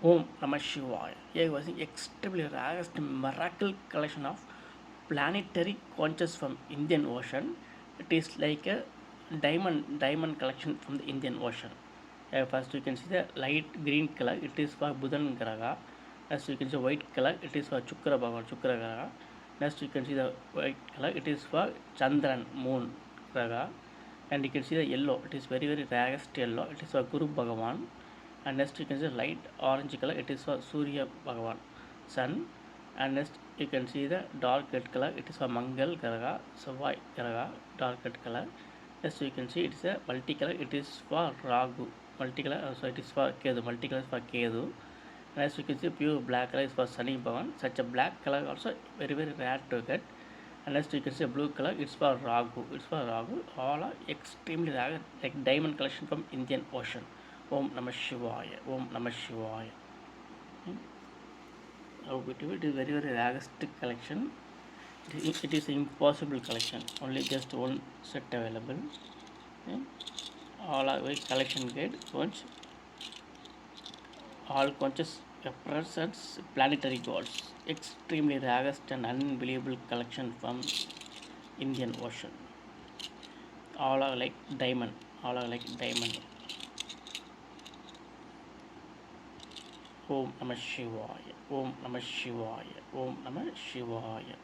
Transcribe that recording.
Om Namah Shivaya. Here was the extremely rarest miracle collection of planetary conchs from Indian Ocean. It is like a diamond collection from the Indian Ocean. First you can see the light green color. It is for Buddhan Graha. Next you can see white color. It is for Chukra Bhagavan, Chukra Graha. Next you can see the white color. It is for Chandran, Moon Graha. And you can see the yellow. It is very rarest yellow. It is for Guru Bhagavan. And next you can see light orange color. It is for Surya Bhagavan, Sun. And next you can see the dark red color. It is for Mangal Graha, Savai Graha, dark red color. Next you can see it is a multicolor. It is for Ragu, multicolor. So it is for Kedu, multicolor is for Kedu. And as you can see, pure black color is for Sunny Bhavan. Such a black color also very rare to get. And next you can see blue color. It's for Ragu. It's for Ragu. All are extremely rare, like diamond collection from Indian Ocean. Om Namah Shivaya. Om Namah Shivaya. How beautiful! It is very rarest collection. It is impossible collection. Only just one set available. Okay. All are very collection grade. Conch. All conches represents planetary gods. Extremely rarest and unbelievable collection from Indian Ocean. All are like diamond. All are like diamond. Om Namah Shivaya. Om Namah Shivaya. Om Namah Shivaya.